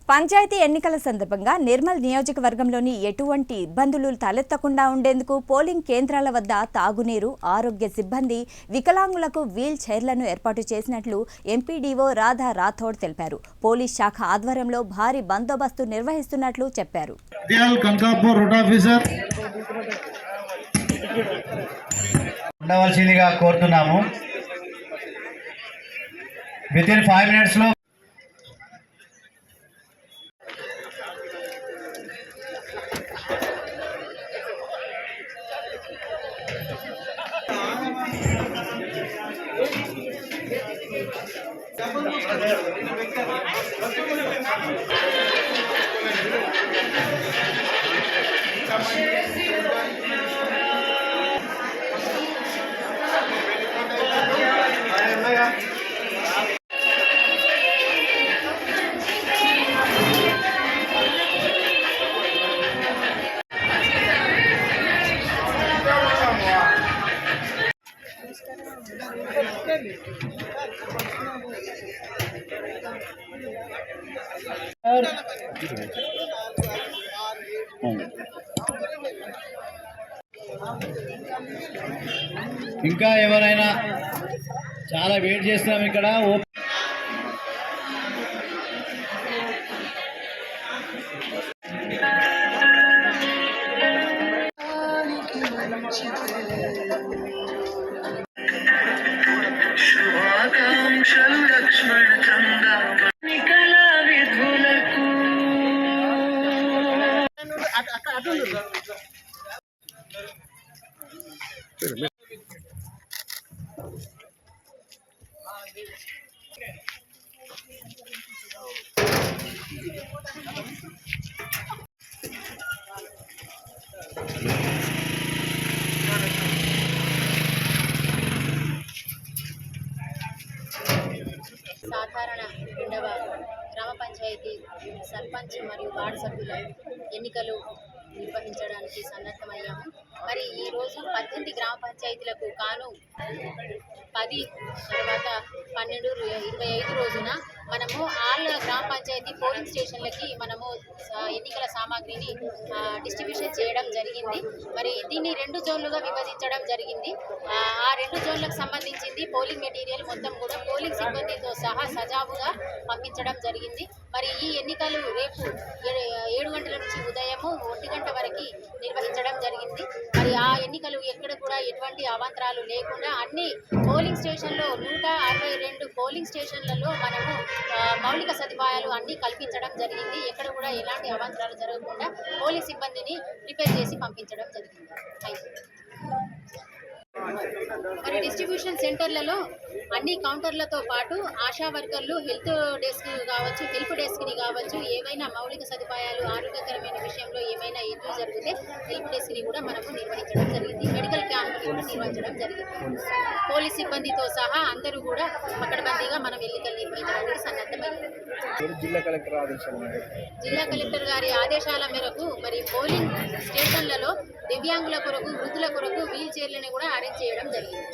పంచాయతీ ఎన్నికల సందర్భంగా నిర్మల్ నియోజకవర్గంలోని ఎటువంటి ఇబ్బందులు తలెత్తకుండా ఉండేందుకు పోలింగ్ కేంద్రాల వద్ద తాగునీరు, ఆరోగ్య సిబ్బంది, వికలాంగులకు వీల్ చైర్లను ఏర్పాటు చేసినట్లు ఎంపీడీఓ రాధా రాథోడ్ తెలిపారు. పోలీస్ శాఖ ఆధ్వర్యంలో భారీ బందోబస్తు నిర్వహిస్తున్నట్లు చెప్పారు. ఉండవలసిందిగా కోరుతున్నాము. వితిన్ 5 minutes లో ఇంకా ఎవరైనా చాలా వెయిట్ చేస్తున్నాం ఇక్కడ. సాధారణ 2వ గ్రామ పంచాయతీ సర్పంచ్ మరియు వార్డు సభ్యుల ఎన్నికలు నిర్వహించడానికి సన్నద్ధమయ్యాము. మరి ఈరోజు 18 గ్రామ పంచాయతీలకు కాను 10 తర్వాత 12, 25 రోజున మనము ఆల్ గ్రామ పంచాయతీ పోలింగ్ స్టేషన్లకి మనము ఎన్నికల సామాగ్రిని డిస్ట్రిబ్యూషన్ చేయడం జరిగింది. మరి దీన్ని 2 జోన్లుగా విభజించడం జరిగింది. ఆ 2 జోన్లకు సంబంధించింది పోలింగ్ మెటీరియల్ మొత్తం కూడా పోలింగ్ సిబ్బందితో సహా సజావుగా పంపించడం జరిగింది. మరి ఈ ఎన్నికలు రేపు 7 గంటల నుంచి ఉదయము 1 గంట వరకు నిర్వహించడం జరిగింది. మరి ఆ ఎన్నికలు ఎక్కడ కూడా ఎటువంటి అవాంతరాలు లేకుండా అన్ని పోలింగ్ స్టేషన్లో 162 పోలింగ్ స్టేషన్లలో మనము మౌలిక సదుపాయాలు అన్నీ కల్పించడం జరిగింది. ఎక్కడ కూడా ఎలాంటి అవాంతరాలు జరగకుండా పోలీస్ సిబ్బందిని ప్రిపేర్ చేసి పంపించడం జరిగింది. మరి డిస్ట్రిబ్యూషన్ సెంటర్లలో అన్ని కౌంటర్లతో పాటు ఆశా వర్కర్లు, హెల్త్ డెస్క్ని కావచ్చు, ఏవైనా మౌలిక సదుపాయాలు ఆరోగ్యకరమైన విషయంలో ఏమైనా ఇష్యూ జరిగితే హెల్ప్ డెస్క్ని కూడా మనము నిర్వహించడం జరిగింది. మెడికల్ క్యాంపులు కూడా నిర్వహించడం జరిగింది. పోలీస్ సిబ్బందితో సహా అందరూ కూడా పకడ్బందీగా మనం ఎన్నికలు నిర్వహించడానికి సన్నద్ధమైంది. జిల్లా కలెక్టర్ గారి ఆదేశాల మేరకు మరి పోలింగ్ స్టేషన్లలో దివ్యాంగుల కొరకు, వృద్ధుల కొరకు వీల్ చైర్లను కూడా అరేంజ్ చేయడం జరిగింది.